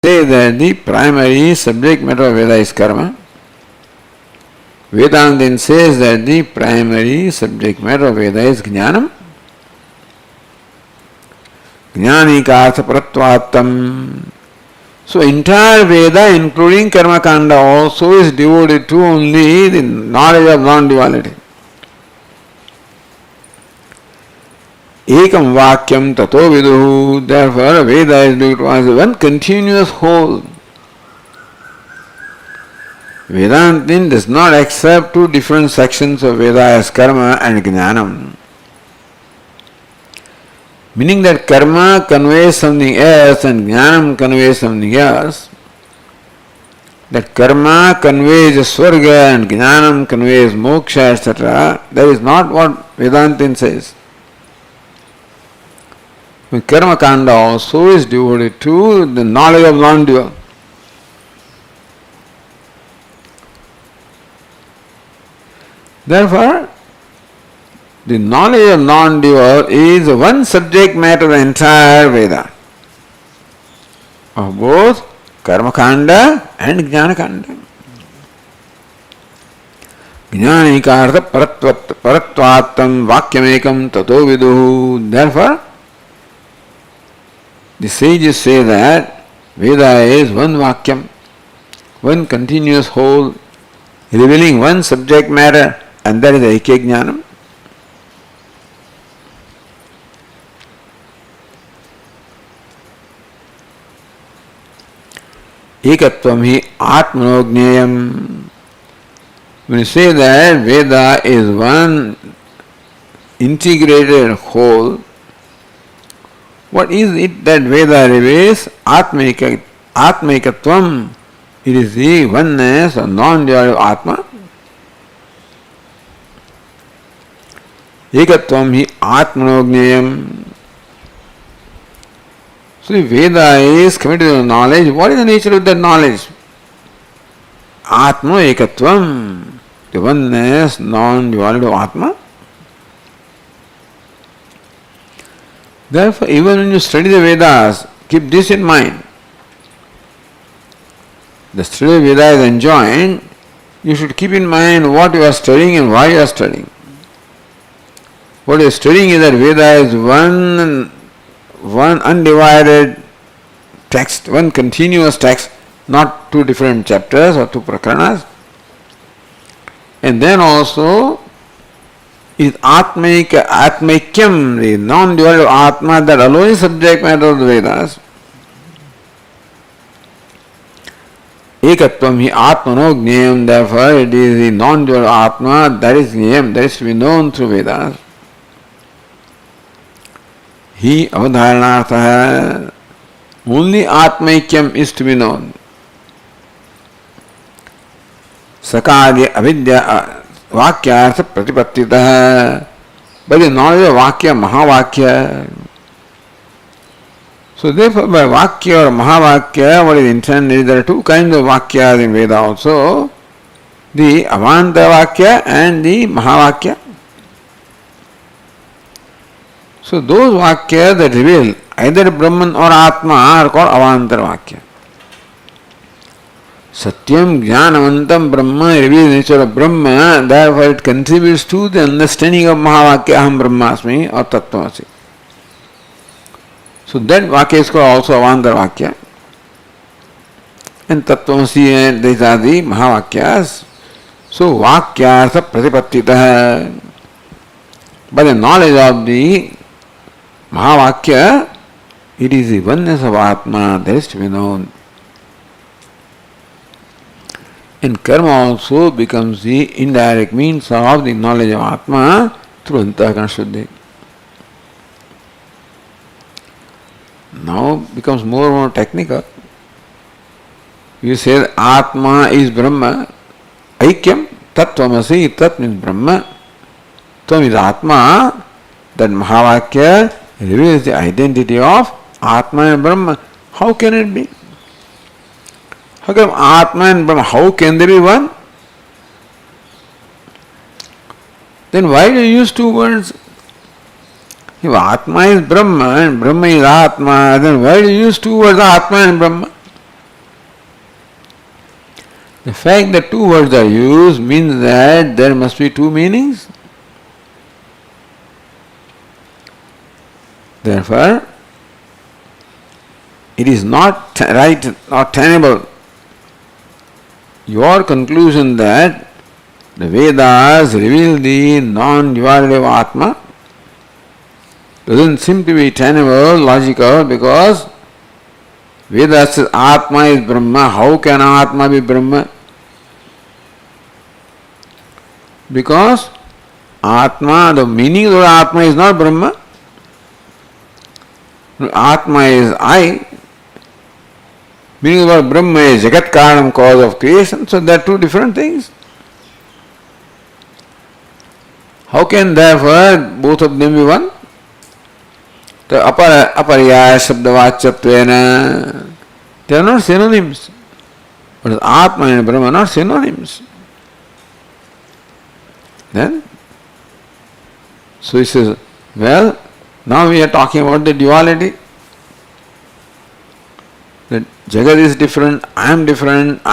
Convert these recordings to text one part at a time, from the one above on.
say that the primary subject matter of Veda is karma. Vedanta then says that the primary subject matter of Veda is jnanam. Jnanikartha paratvattam. So entire Veda, including Karma Kanda, also is devoted to only the knowledge of non-duality. Ekam vakyam tato viduhu. Therefore, Veda is looked as one continuous whole. Vedanta does not accept two different sections of Veda as karma and jnanam. Meaning that karma conveys something else and jnanam conveys something else. That karma conveys swarga and jnanam conveys moksha, etc. That is not what Vedanta says. Karma Kanda also is devoted to the knowledge of non-dual. Therefore, the knowledge of non-dual is one subject matter of the entire Veda, of both Karma Kanda and Jnana Kanda. Jnanikartha paratvattam vakyamekam tato viduhu. Therefore, the sages say that Veda is one vakyam, one continuous whole, revealing one subject matter, and that is Aikya Jnanam. Ekatvam hi atmano gneyam. When you say that Veda is one integrated whole, what is it that Veda reveals? Atmaikatvam. It is the oneness or non-duality of Atma. Ekatvam hi atmano gneyam. So if Veda is committed to knowledge, what is the nature of that knowledge? Atma ekatvam. The oneness, non-duality of Atma. Therefore, even when you study the Vedas, keep this in mind. The study of Veda is enjoined. You should keep in mind what you are studying and why you are studying. What you are studying is that Veda is one undivided text, one continuous text, not two different chapters or two prakarnas. And then also is Atmaikyam, the non-duality of Atma, that alone is subject matter of the Vedas. Ekatvam hi atmano gneyam. Therefore, it is the non-dual Atma that is gneyam, that is to be known through Vedas. He avadharanartha. Only Atmaikyam is to be known. Sakadya avidya vakyartha pratipattitah. By the knowledge of Vakya, Mahavakya. So therefore by Vakya or Mahavakya, what is intended? There are two kinds of Vakyas in Veda also. The Avanta Vakya and the Mahavakya. So those Vakyas that reveal either Brahman or Atma are called Avantar Vakya. Satyam Jnanavantam Brahma reveals the nature of Brahma, therefore it contributes to the understanding of Mahavakya Aham Brahmasmi or Tattvamasi. So that Vakya is called also Avantar Vakya. And Tattvamasi, and these are the Mahavakyas. So Vakyartha Pratipattitah. By the knowledge of the Mahavakya, it is the oneness of Atma that is to be known. And karma also becomes the indirect means of the knowledge of Atma through Antakarana Shuddhi. Now becomes more and more technical. You say Atma is Brahma, Aikyam, Tattvamasi, Tat means Brahma, Tvam is Atma, that Mahavakya reveals the identity of Atma and Brahma. How can it be? How come Atma and Brahma, how can they be one? Then why do you use two words? If Atma is Brahma and Brahma is Atma, then why do you use two words, Atma and Brahma? The fact that two words are used means that there must be two meanings. Therefore, it is not right or tenable. Your conclusion that the Vedas reveal the non-duality of Atma doesn't seem to be tenable, logical, because Vedas says Atma is Brahma. How can Atma be Brahma? Because Atma, the meaning of Atma is not Brahma. Atma is I. Meaning of the word Brahma is Jagat Karanam, cause of creation. So they are two different things. How can therefore both of them be one? The apariyaya shabdavacyatvena, they are not synonyms. But Atma and Brahma are not synonyms. Then, so he says, well, now we are talking about the duality. That Jagat is different, I am different,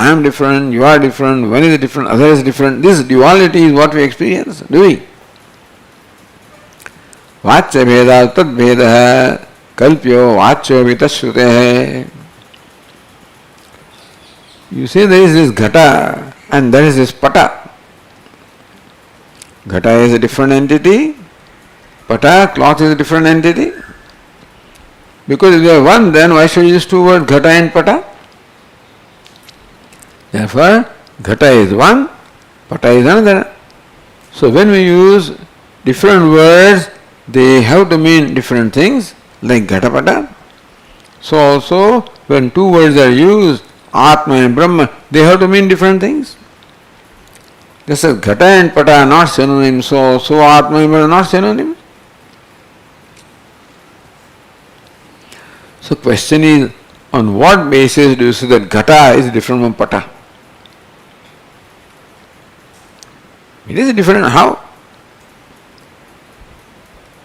you are different, one is different, other is different. This duality is what we experience, do we? Vachya bheda tad bheda kalpyo vachyo vitashrute. You say there is this ghata and there is this pata. Ghata is a different entity, pata, cloth is a different entity. Because if they are one, then why should you use two words, ghata and pata? Therefore, ghata is one, pata is another. So when we use different words, they have to mean different things, like ghata pata. So also, when two words are used, Atma and Brahma, they have to mean different things. Just as ghata and pata are not synonyms, so Atma and Brahma are not synonyms. So question is, on what basis do you say that ghata is different from pata? It is different. How?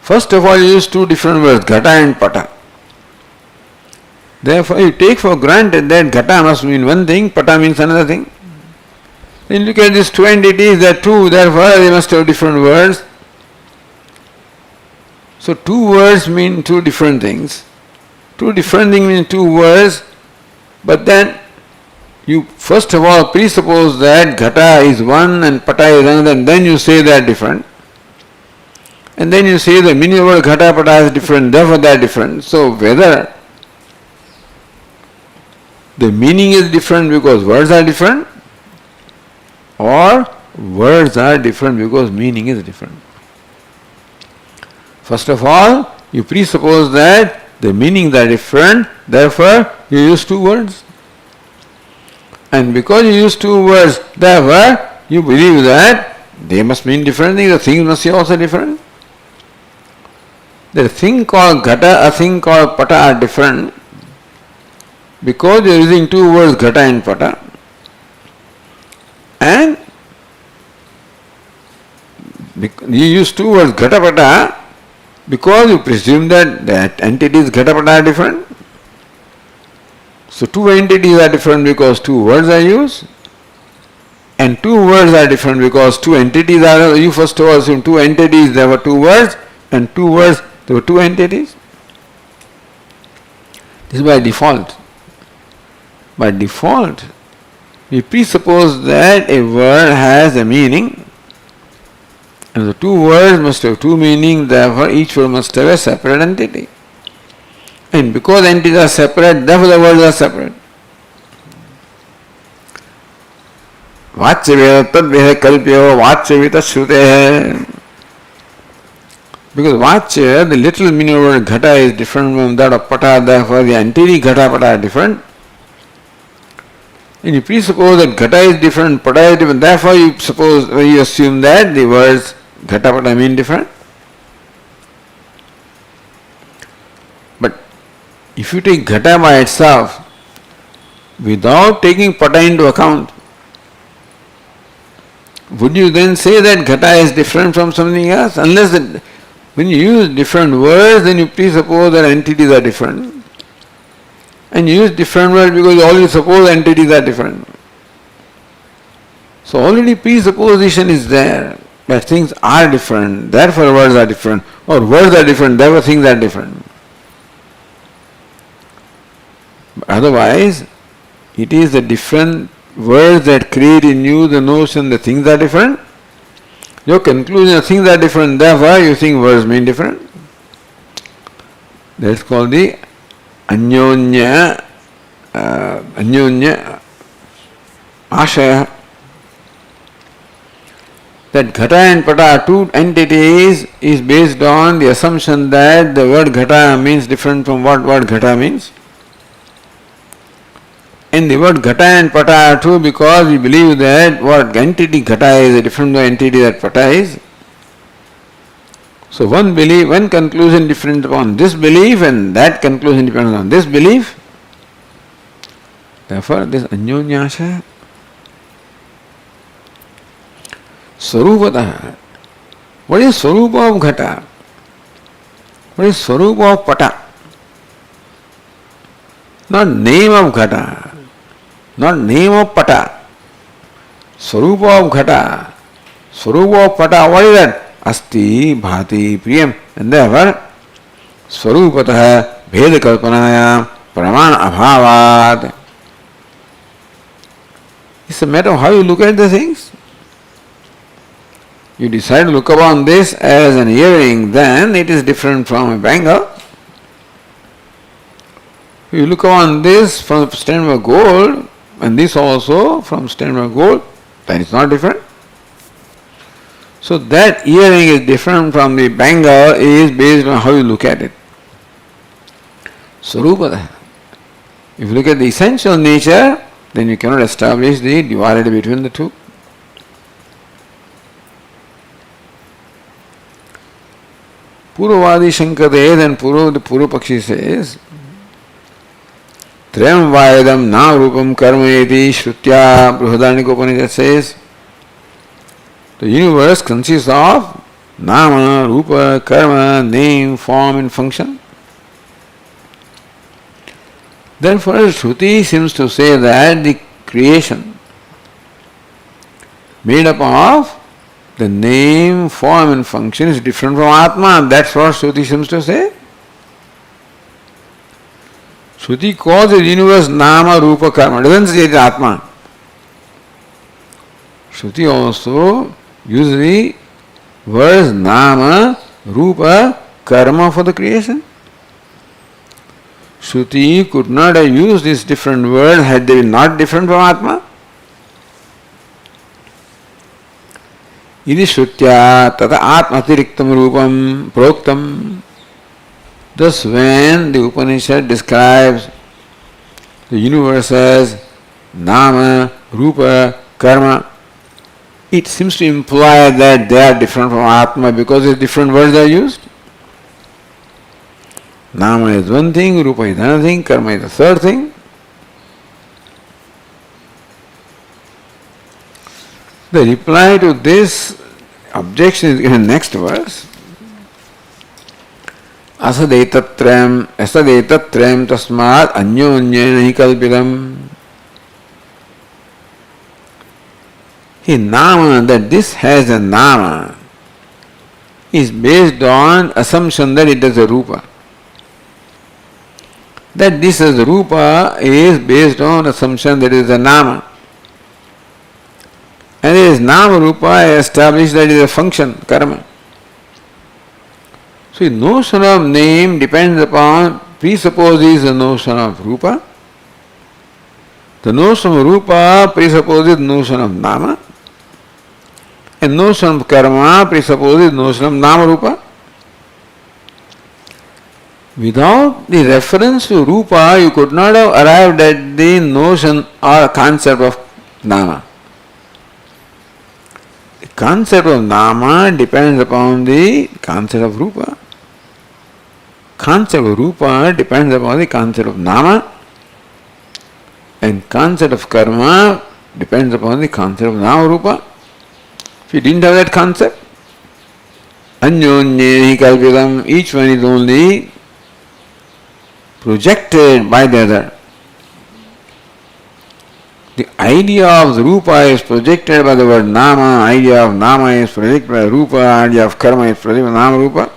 First of all, you use two different words, ghata and pata. Therefore, you take for granted that ghata must mean one thing, pata means another thing. Then look at these two entities, they are two, therefore they must have different words. So two words mean two different things. Two different things mean two words, but then you first of all presuppose that ghata is one and pata is another, and then you say they are different. And then you say the meaning of the word ghata pata is different, therefore they are different. So whether the meaning is different because words are different, or words are different because meaning is different. First of all, you presuppose that the meanings are different, therefore you use two words. And because you use two words, therefore you believe that they must mean different things, the things must be also different. The thing called ghata, a thing called pata are different because you are using two words, ghata and pata. And you use two words, ghata pata, because you presume that entities ghata pata are different. So two entities are different because two words are used, and two words are different because two entities are, you first of all assume two entities, there were two words, and two words, there were two entities. This is by default. By default, we presuppose that a word has a meaning, and the two words must have two meanings, therefore each word must have a separate entity. And because entities are separate, therefore the words are separate. Vachya veda tad veda kalpyo vachya vitashrute. Because vachya, the literal meaning of the word ghata is different from that of pata, therefore the entity ghata pata are different. And you presuppose that ghata is different, pata is different, therefore you assume that the words ghata pata mean different. But if you take ghata by itself, without taking pata into account, would you then say that ghata is different from something else? Unless that, when you use different words, then you presuppose that entities are different. And you use different words because you always suppose entities are different. So already presupposition is there that things are different, therefore words are different, or words are different, therefore things are different. But otherwise, it is the different words that create in you the notion that things are different. Your conclusion that things are different, therefore you think words mean different. That's called the Anyonya Ashaya. That Ghata and Pata are two entities is based on the assumption that the word Ghata means different from what word Ghata means. And the word Ghata and Pata are true because we believe that what entity Ghata is different from the entity that Pata is. So one conclusion depends upon this belief and that conclusion depends on this belief. Therefore, this Anyonyasha. Swarupata. What is Swarupa of Ghata? What is Swarupa of Pata? Not name of Ghata, not name of Pata. Swarupa of Ghata, Swarupa of Pata, what is that? Asti, Bhati, Priyam. And therefore, Swarupatah, Bheda Kalpanaya, Pramana Abhavat. It's a matter of how you look at the things. You decide to look upon this as an earring, then it is different from a bangle. You look upon this from the standpoint of gold, and this also from the standpoint of gold, then it's not different. So that earring is different from the bangle is based on how you look at it. Swarupada. If you look at the essential nature, then you cannot establish the duality between the two. Purvavadi Shankade, then the Purvapakshi says, Trayam Vaidam Na Rupam Karma Eti Shrutya Bruhadarnika Upanishad says, the universe consists of Nama, Rupa, Karma, name, form and function. Therefore, Shruti seems to say that the creation made up of the name, form and function is different from Atma. That's what Shruti seems to say. Shruti calls the universe Nama, Rupa, Karma. It doesn't say it is Atma. Shruti also uses the words Nama, Rupa, Karma for the creation. Shruti could not have used these different words had they been not different from Atma. Iti Shrutya tata Atmatiriktam Rupam Proktam. Thus, when the Upanishad describes the universe as Nama, Rupa, Karma, it seems to imply that they are different from Atma because different words are used. Nama is one thing, Rupa is another thing, Karma is the third thing. The reply to this objection is in the next verse. Asadetatrayam tasmat anyonyena hi kalpitam. He Nama, that this has a Nama, is based on assumption that it is a Rupa. That this is Rupa is based on assumption that it is a Nama. And it is Nama Rupa established that it is a function, karma. So the notion of name depends upon, presupposes the notion of Rupa. The notion of Rupa presupposes the notion of Nama. And notion of karma presupposes the notion of Nama Rupa. Without the reference to Rupa, you could not have arrived at the notion or concept of Nama. The concept of Nama depends upon the concept of Rupa. Concept of Rupa depends upon the concept of Nama. And concept of karma depends upon the concept of Nama Rupa. If you didn't have that concept, Anyonye kalpitam, each one is only projected by the other. The idea of the rupa is projected by the word nama, idea of nama is projected by rupa, idea of karma is projected by nama rupa.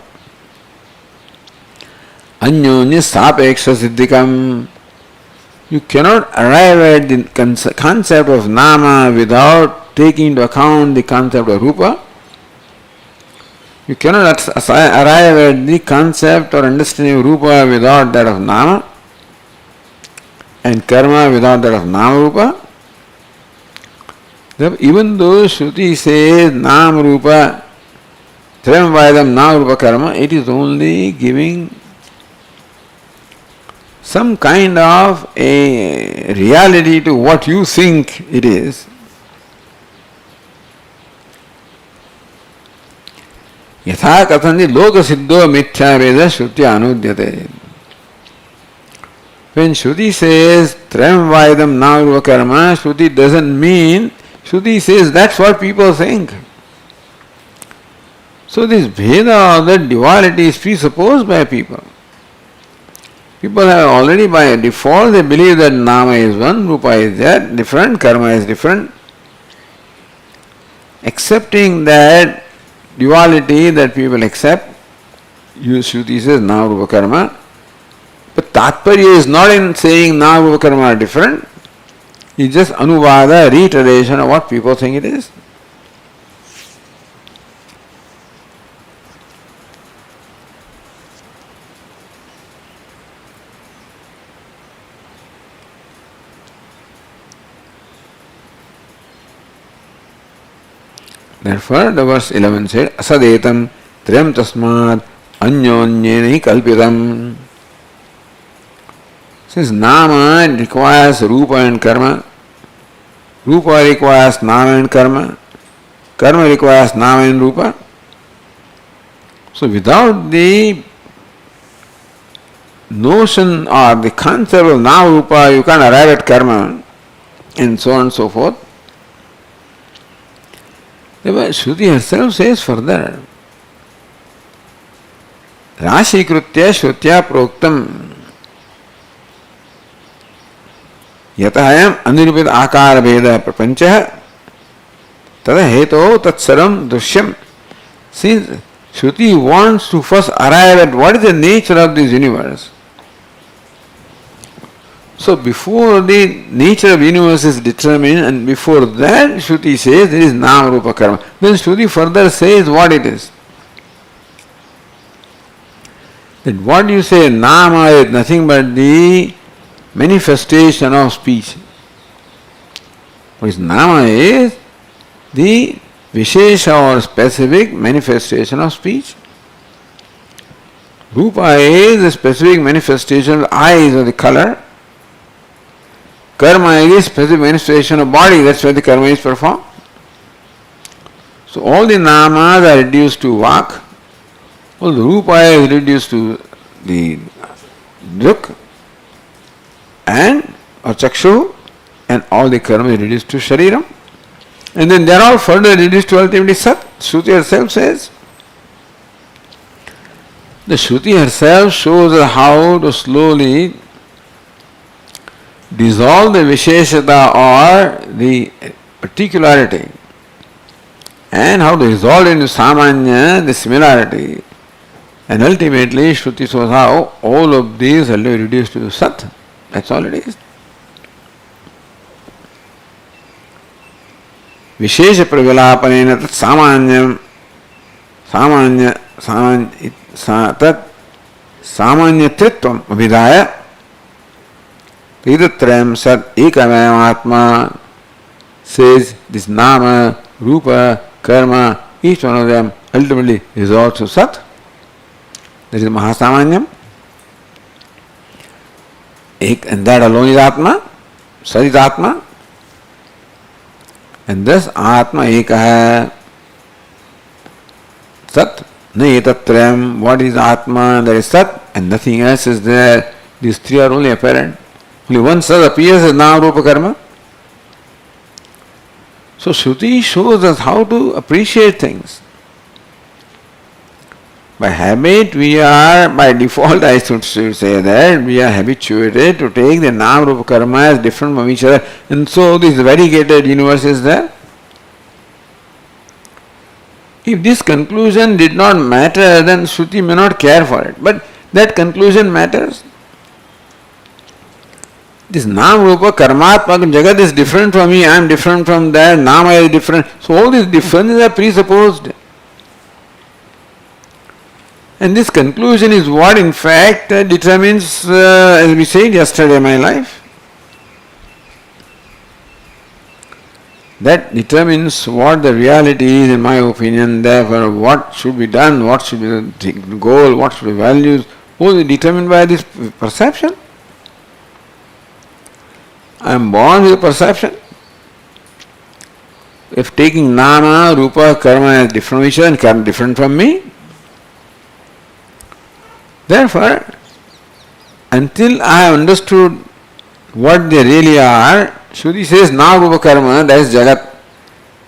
Anyonya sapeksha siddhikam. You cannot arrive at the concept of nama without taking into account the concept of rupa. You cannot arrive at the concept or understanding of rupa without that of nama, and karma without that of nama rupa. Even though Shruti says nama rupa, trayam vaidam nama rupa karma, it is only giving some kind of a reality to what you think it is. Yatha kathandi loka siddho mithya veda Shrutya anudyate. When Shruti says trayam vaidam nama rupa karma, Shruti doesn't mean, Shruti says that's what people think. So this Veda or that duality is presupposed by people. People have already by default, they believe that nama is one, rupa is that, different, karma is different. Accepting that duality that people accept, Shruti says nama rupa karma. But Tatparya is not in saying nama rupa karma are different. It's just anuvada, reiteration of what people think it is. Therefore, the verse 11 said, Asadetam triyam tasmad anyonyena kalpitam. Since nama requires rupa and karma, rupa requires nama and karma, karma requires nama and rupa. So without the notion or the concept of nama rupa, you can't arrive at karma, and so on and so forth. Shruti herself says further, Rashikritya Shrutya Proktam Yatahayam Anirupit Akara Veda Prapancha Tada Heto Tatsaram Dushyam. Since Shruti wants to first arrive at what is the nature of this universe. So before the nature of universe is determined, and before that Shruti says there is nama rupa karma. Then Shruti further says what it is. That what you say nama is nothing but the manifestation of speech. What is nama is the vishesha or specific manifestation of speech. Rupa is the specific manifestation of the eyes or the color. Karma is specific manifestation of body, that's where the karma is performed. So all the namas are reduced to vak, all the rupa is reduced to the duk and or chakshu, and all the karma is reduced to shariram. And then they are all further reduced to ultimately sat. Shruti herself says. The Shruti herself shows us how to slowly dissolve the visheshata or the particularity, and how to resolve into samanya, the similarity, and ultimately Shruti shows how all of these are reduced to sat. That's all it is. Vishesha pravilapanena tat samanyatritvam abhidaya Viditatmananda sat ekamayam atma says this nama, rupa, karma, each one of them ultimately resolves to sat. That is mahasamanyam. And that alone is atma, sat is atma. And thus atma eka hai. Sat, na etatrayam. What is atma? That is sat, and nothing else is there. These three are only apparent. Only one sat appears as nama, rupa, karma. So Shruti shows us how to appreciate things. By habit, we are, by default, I should say that, we are habituated to take the Nama Rupa Karma as different from each other. And so this variegated universe is there. If this conclusion did not matter, then Shruti may not care for it. But that conclusion matters. This Nama Rupa Karmatmaka Jagat is different from me, I am different from that, Nama is different. So all these differences are presupposed. And this conclusion is what in fact determines, as we said yesterday, my life. That determines what the reality is, in my opinion. Therefore, what should be done, what should be the goal, what should be values, all is determined by this perception. I am born with a perception. If taking Nama, Rupa, Karma as different from each other and Karma different from me, therefore, until I have understood what they really are, Shruti says Nama Rupa Karma, that is Jagat,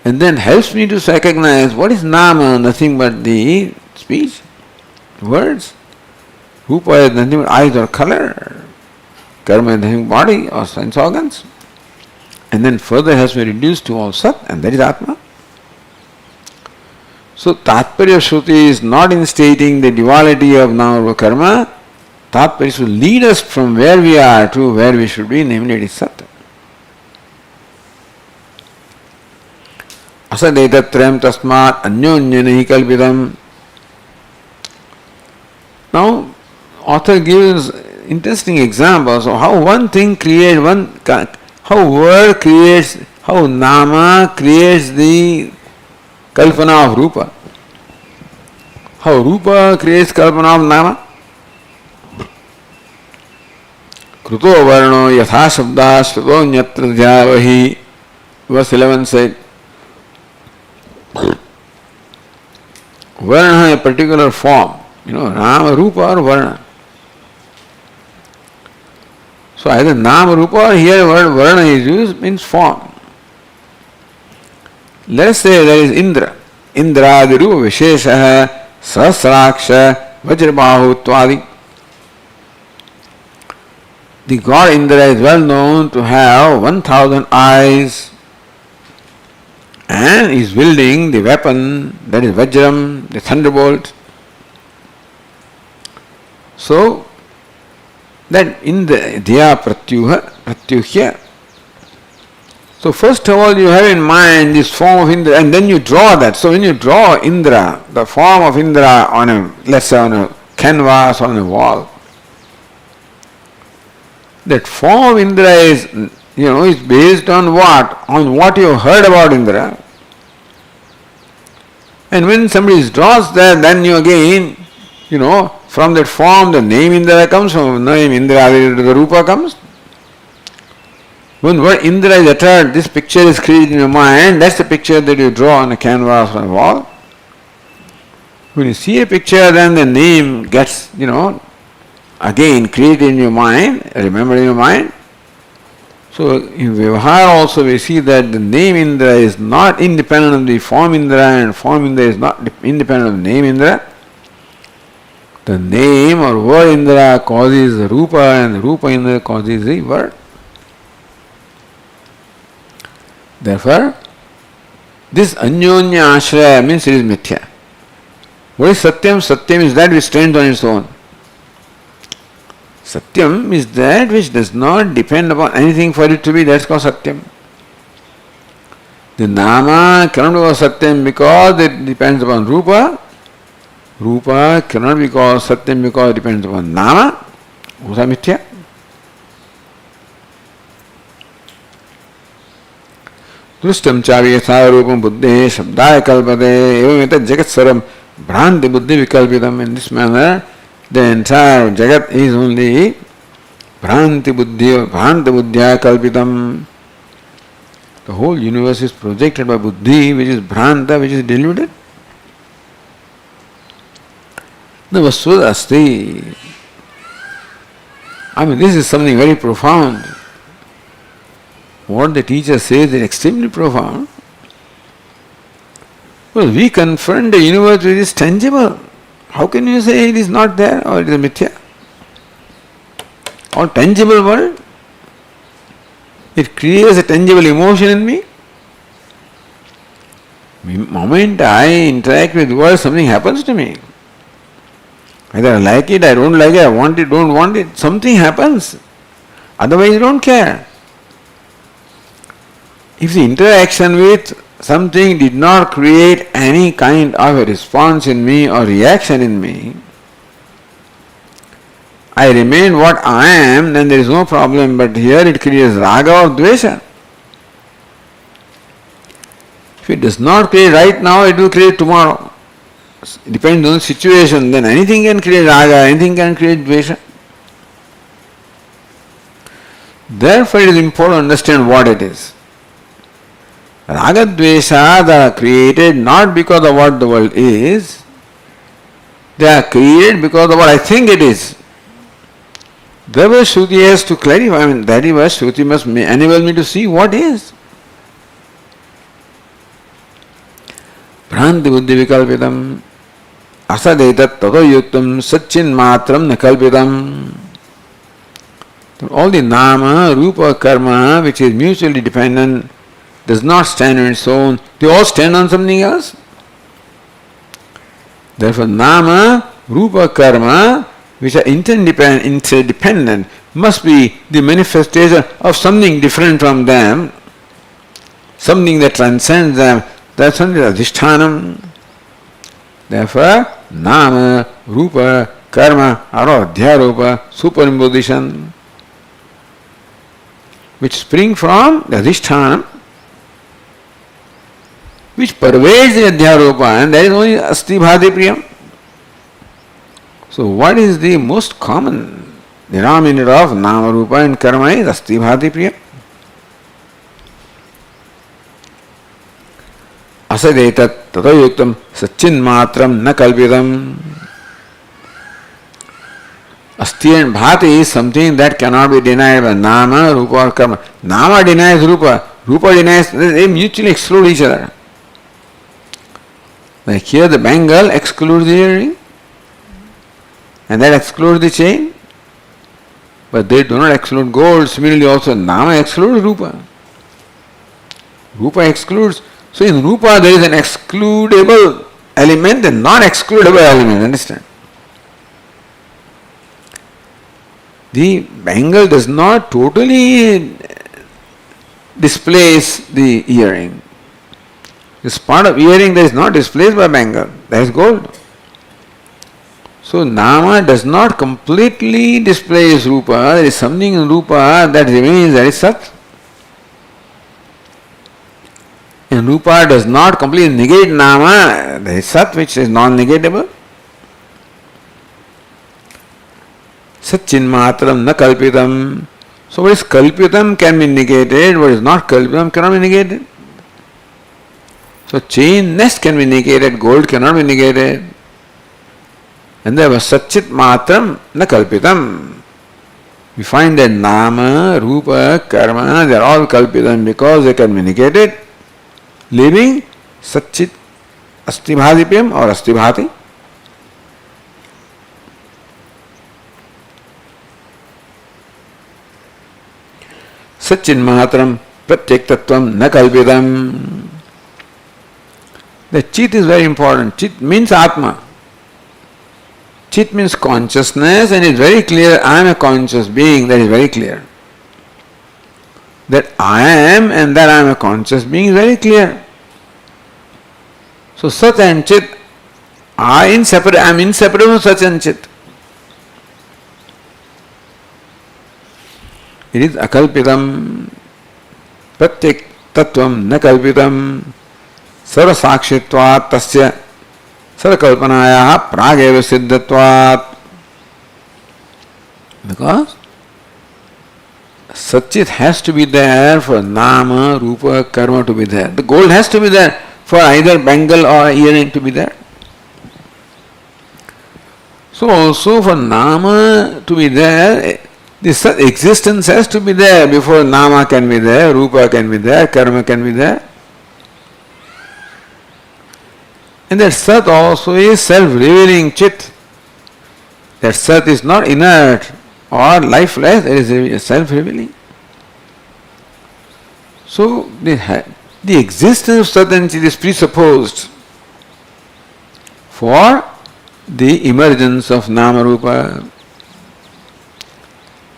and then helps me to recognize what is Nama, nothing but the speech, words. Rupa is nothing but eyes or color. Karma is nothing but body or sense organs. And then further has been reduced to all Sat, and that is Atma. So Tatparya Shruti is not in stating the duality of Nama Rupa Karma. Tatparya should lead us from where we are to where we should be, namely it is Sat. Asadetatram tasmat anyonya nahi kalpitam. Now, author gives interesting examples of how one thing creates how word creates, how Nama creates the Kalpana of Rupa. How Rupa creates Kalpana of Nama. Kruto varno yatha shabda shruto nyatra dhyavahi. Verse 11 said, Varna, a particular form, Nama, Rupa or Varna. So either Nama, Rupa or here word Varna is used, means form. Let us say there is Indra. Indradiru Visheshaha Sahasraksha Vajrabahu Tvadi. The god Indra is well known to have 1,000 eyes and is wielding the weapon, that is Vajram, the thunderbolt. So, that Indra Dhya Pratyuhya. So first of all you have in mind this form of Indra and then you draw that. So when you draw Indra, the form of Indra on a, let's say on a canvas, on a wall, that form of Indra is, is based on what? On what you have heard about Indra. And when somebody draws that, then you again, from that form the name Indra comes, from name Indra the Rupa comes. When word Indra is uttered, this picture is created in your mind, that's the picture that you draw on a canvas or a wall. When you see a picture, then the name gets, again created in your mind, remembered in your mind. So in Vyavahara also we see that the name Indra is not independent of the form Indra and form Indra is not independent of the name Indra. The name or word Indra causes the Rupa and the Rupa Indra causes the word. Therefore, this Anyonya Ashraya means it is Mithya. What is Satyam? Satyam is that which stands on its own. Satyam is that which does not depend upon anything for it to be, that's called Satyam. The Nama cannot be called Satyam because it depends upon Rupa. Rupa cannot be called Satyam because it depends upon Nama. Those are Mithya. Drustam chavi yatha rupam buddhe shabdaya kalpate evam etat jagat saram bhranti buddhi vikalpitam. In this manner, the entire jagat is only bhranti buddhya kalpitam. The whole universe is projected by buddhi, which is bhranta, which is deluded. The vasudha asti. This is something very profound. What the teacher says is extremely profound. Well, we confront the universe which is tangible. how can you say it is not there or it is mithya? All tangible world, it creates a tangible emotion in me. The moment I interact with the world, something happens to me. Either I like it, I don't like it, I want it, don't want it, something happens. Otherwise, I don't care. If the interaction with something did not create any kind of a response in me or reaction in me, I remain what I am, then there is no problem. But here it creates raga or dvesha. If it does not create right now, it will create tomorrow. It depends on the situation. Then anything can create raga, anything can create dvesha. Therefore, it is important to understand what it is. Raga dvesha are created not because of what the world is, they are created because of what I think it is. Therefore, Shruti has to clarify, that is why Shruti must enable me to see what is. Bhranti buddhi vikalpitam asadetat tato yuktam satchin matram nakalpitam. All the nama, rupa, karma, which is mutually dependent, does not stand on its own. They all stand on something else. Therefore, nama, rupa, karma, which are interdependent, must be the manifestation of something different from them, something that transcends them. That's only adhishthanam. Therefore, nama, rupa, karma are all adhyaropa, superimposition, which spring from the adhishthanam, which pervades the adhyaropa, and that is only asti bhati priyam. So what is the most common denominator of nama, rupa and karma is asti bhati priyam. Asadetat tato yuktam satchin matram na kalpitam. Asti and bhati is something that cannot be denied by nama, rupa or karma. Nama denies rupa, rupa denies, they mutually exclude each other. Like here the bangle excludes the earring and that excludes the chain, but they do not exclude gold. Similarly also nama excludes rupa. Rupa excludes. So in rupa there is an excludable element and non-excludable element, understand? The bangle does not totally displace the earring. This part of earring that is not displaced by bangle, that is gold. So nama does not completely displace rupa, there is something in rupa that remains, that is sat. And rupa does not completely negate nama, there is sat which is non-negatable. Satchin matram na kalpitam. So what is kalpitam can be negated, what is not kalpitam cannot be negated. So chainness can be negated, gold cannot be negated. And there was satchit matram na kalpitam. We find that nama, rupa, karma, they are all kalpitam because they can be negated, leaving satchit asti bhadipyam or asti bhati. Satchin matram pratyek tattvam na kalpitam. The chit is very important. Chit means atma. Chit means consciousness, and it's very clear, I am a conscious being, that is very clear. That I am and that I am a conscious being is very clear. So Sat and Chit are inseparable, I am inseparable from Sat and Chit. It is akalpitam, pratyek tattvam na kalpitam, sarvasakshitvat tasya sarvakalpanayaha prageva siddhatvat. Because Satchit has to be there for nama, rupa, karma to be there. The gold has to be there for either bangle or earring to be there. So also for nama to be there, this existence has to be there before nama can be there, rupa can be there, karma can be there. And that Sat also is self-revealing Chit. That Sat is not inert or lifeless, it is self-revealing. So the existence of Sat and Chit is presupposed for the emergence of Nama Rupa.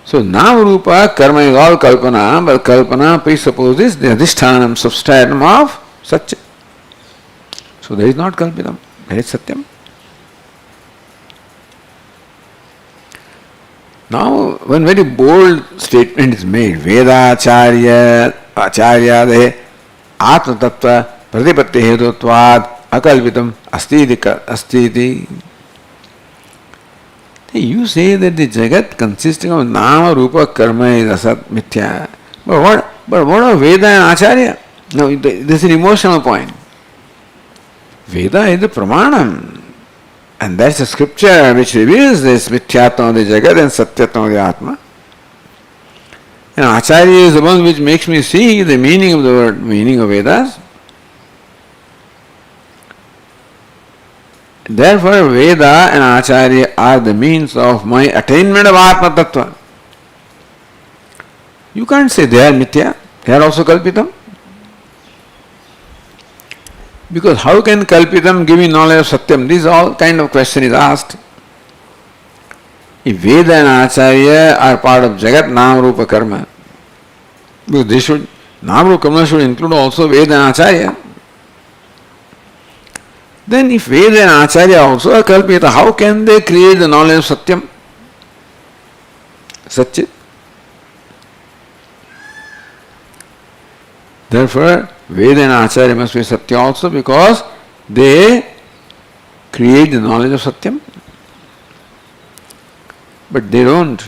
So Nama Rupa, karma is all Kalpana, but Kalpana presupposes the adhishthanam, substratum of Satchit. So there is not Kalpitam, there is Satyam. Now, one very bold statement is made. Vedacharya Acharyade Atma Tattva Pratipatti Hetutvad Akalpitam Astiti. You say that the Jagat consisting of Nama, Rupa, Karma is Asat, Mithya. But what of Veda and Acharya? No, this is an emotional point. Veda is the Pramanam. And that's the scripture which reveals this Mithyatma of the Jagat and Satyatma of the Atma. And Acharya is the one which makes me see the meaning of the word, meaning of Vedas. Therefore, Veda and Acharya are the means of my attainment of Atma Tattva. You can't say they are Mithya, they are also Kalpitam. Because how can Kalpitam give me knowledge of Satyam? This all kind of question is asked. If Veda and Acharya are part of Jagat, Nama, Rupa, Karma, because they should, Nama, Rupa, Karma should include also Veda and Acharya. Then if Veda and Acharya also are Kalpita, how can they create the knowledge of Satyam? Satchit. Therefore, Veda and Acharya must be Satya also because they create the knowledge of Satyam. But they don't.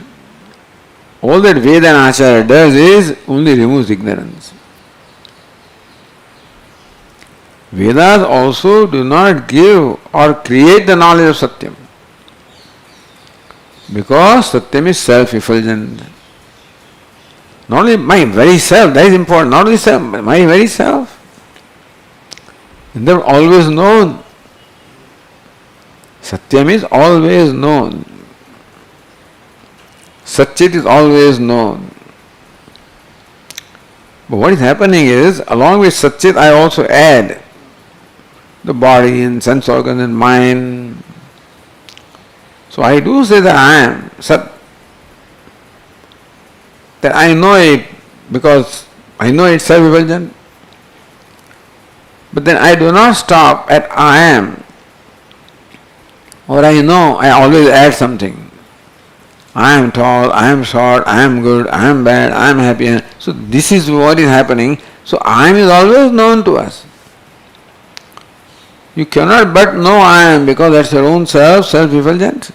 All that Veda and Acharya does is only removes ignorance. Vedas also do not give or create the knowledge of Satyam. Because Satyam is self-effulgent. Not only my very self, that is important, not only self, my very self. And they are always known. Satyam is always known. Satchit is always known. But what is happening is, along with Satchit, I also add the body and sense organs and mind. So I do say that I am Sat. That I know it because I know it's self-effulgent. But then I do not stop at I am. Or I know, I always add something. I am tall, I am short, I am good, I am bad, I am happy. So this is what is happening. So I am is always known to us. You cannot but know I am because that's your own self, self-effulgent.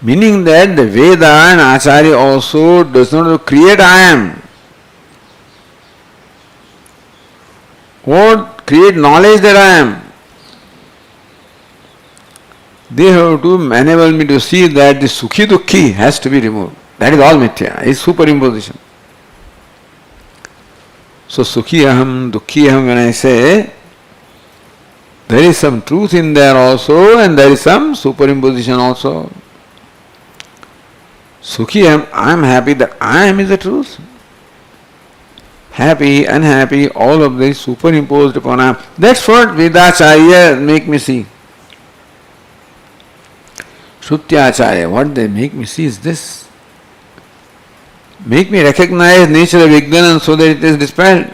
Meaning that the Veda and Acharya also does not create I am or create knowledge that I am. They have to enable me to see that the Sukhi Dukhi has to be removed. That is all Mithya, is superimposition. So Sukhi Aham, Dukhi Aham, when I say, there is some truth in there also and there is some superimposition also. Sukhi I am happy that I am is the truth. Happy, unhappy, all of this superimposed upon I am. That's what Vedacharya make me see. Shrutyacharya, what they make me see is this. Make me recognize nature of ignorance so that it is dispelled.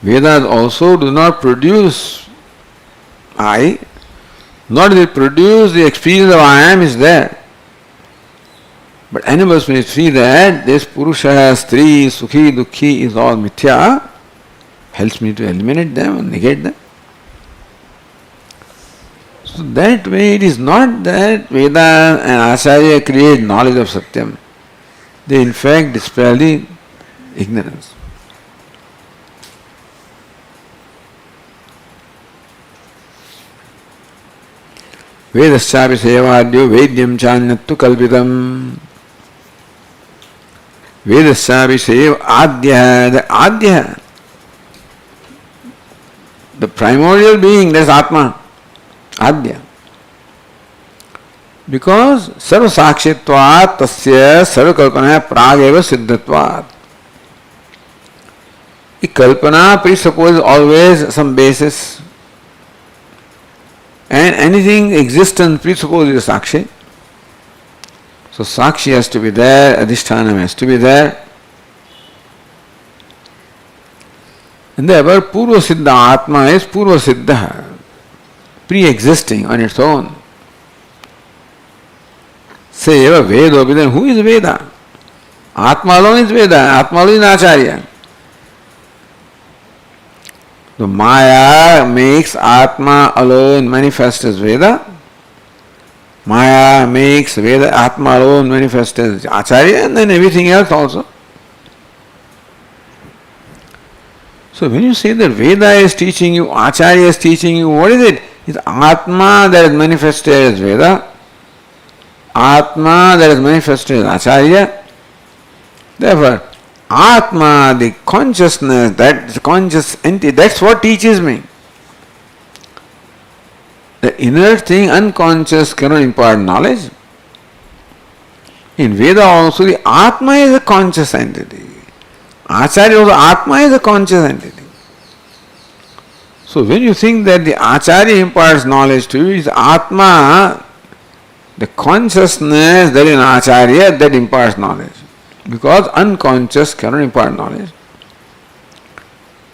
Vedas also do not produce I, nor do they produce the experience of I am is there. But animals may see that this Purusha, Stri, Sukhi, Dukhi is all Mithya, helps me to eliminate them and negate them. So that way it is not that Veda and Acharya create knowledge of Satyam. They in fact dispel the ignorance. Vedaschapi sevadyo vedyam chanyattu kalpitam. Vedaschapi seva adya, the adya. the primordial being, that's Atma, Adya. Because sarvasakshitvat tasya sarvakalpana prageva siddhatvat. The kalpana presupposes always some basis, and anything existence presupposes sakshi. So sakshi has to be there, adhishthanam has to be there. And therefore purva siddha atma is purva siddha, pre-existing on its own. Say eva Veda, then who is Veda? Atma alone is Veda, Atma alone is Acharya. The Maya makes Atma alone manifest as Veda. Maya makes Veda, Atma alone manifest as Acharya, and then everything else also. So when you say that Veda is teaching you, Acharya is teaching you, what is it? It's Atma that is manifested as Veda, Atma that is manifested as Acharya. Therefore, Atma, the consciousness, that conscious entity, that's what teaches me. The inner thing, unconscious, cannot impart knowledge. In Veda also, the Atma is a conscious entity. Acharya also, Atma is a conscious entity. So when you think that the Acharya imparts knowledge to you, it's Atma, the consciousness that is in Acharya, that imparts knowledge. Because unconscious cannot impart knowledge.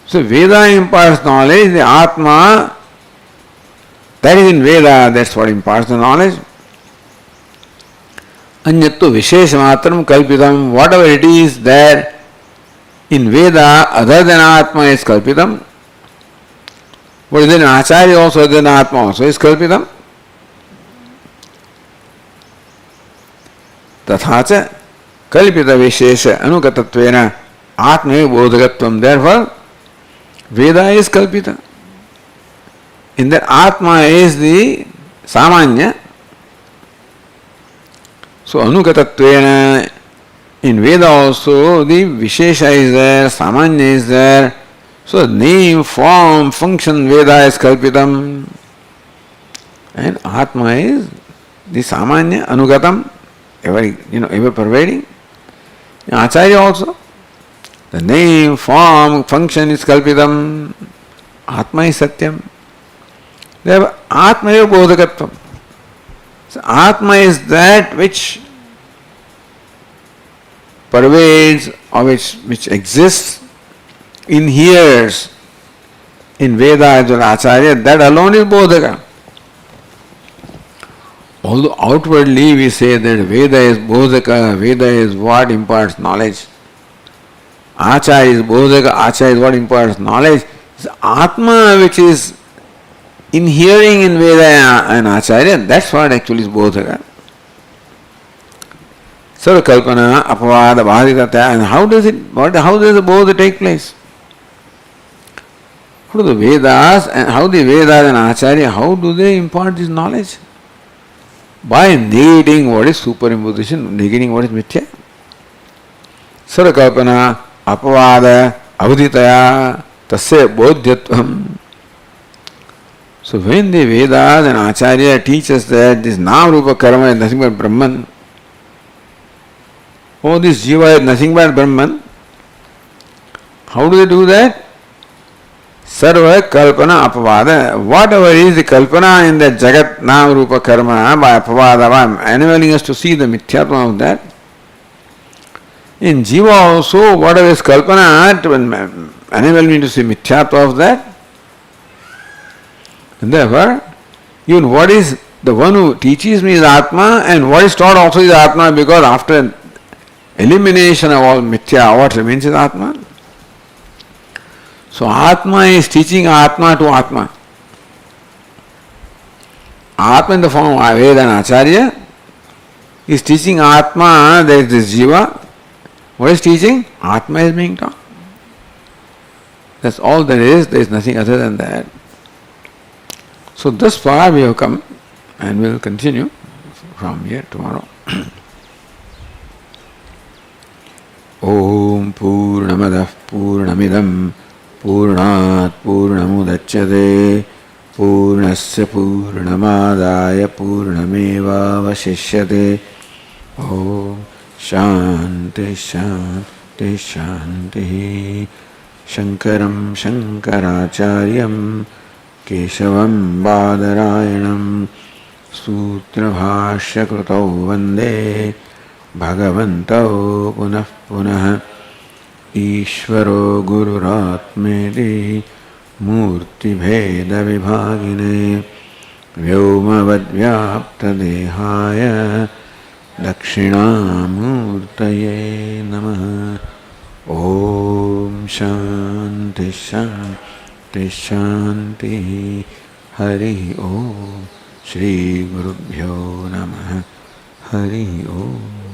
So Veda imparts knowledge, the Atma, that is in Veda, that's what imparts the knowledge. Anyattu visheshamatram kalpitam, whatever it is there in Veda, other than Atma is kalpitam. What is in Acharya also, other than Atma also is kalpitam. Tathacha kalpita vishesha anugatatvena atma bodhagatvam. Therefore, Veda is kalpita. In that Atma is the samanya. So anugatatvena, in Veda also the vishesha is there, samanya is there. So name, form, function, Veda is kalpitam. And Atma is the samanya, anugatam. Ever pervading. Acharya also, the name, form, function is kalpitam. Atma is satyam. Therefore, Atma eva bodhakatvam. So Atma is that which pervades or which exists, inheres in Veda as well as Acharya. That alone is bodhaka. Although outwardly we say that Veda is bodhaka, Veda is what imparts knowledge. Acharya is bodhaka, Acharya is what imparts knowledge. It's Atma which is inhering in Veda and Acharya, that's what actually is bodhaka. Sarvakalpana, apavada, bhaditata, and how does the bodha take place? How do the Vedas and Acharya, how do they impart this knowledge? By negating what is superimposition, negating what is mithya. Sarvakalpana, apavada, avaditaya, tasya bodhyatvam. So when the Vedas and Acharya teach us that this Nam-Rupa Karma is nothing but Brahman, this Jiva is nothing but Brahman, how do they do that? Sarva Kalpana Apavada. Whatever is the Kalpana in that Jagat Nam-Rupa Karma, by Apavada, by enabling us to see the Mithyatma of that. In Jiva also, whatever is Kalpana, to enable me to see Mithyatma of that. And therefore, even what is the one who teaches me is Atma, and what is taught also is Atma, because after elimination of all Mithya, what remains is Atma. So Atma is teaching Atma to Atma. Atma in the form of Veda and Acharya is teaching Atma, there is this Jiva. What is teaching? Atma is being taught. That's all there is nothing other than that. So thus far we have come, and we will continue from here tomorrow. Om Purnamadah Purnamidam पूर्णात् पूर्णमुदच्यते पूर्णस्य पूर्णमादाय पूर्णमेवावशिष्यते। ओम शांति शांति शांति। शंकरं शंकराचार्यं केशवं बादरायणं सूत्रभाष्यकृतौ वन्दे भगवन्तौ पुनः पुनः। ईश्वरो गुरुरात्मेति मूर्तिभेदविभागिने व्योमवद्व्याप्तदेहाय दक्षिणामूर्तये नमः। ओम शांति शांति शांति। हरि ओम। श्री गुरुभ्यो नमः। हरि ओम।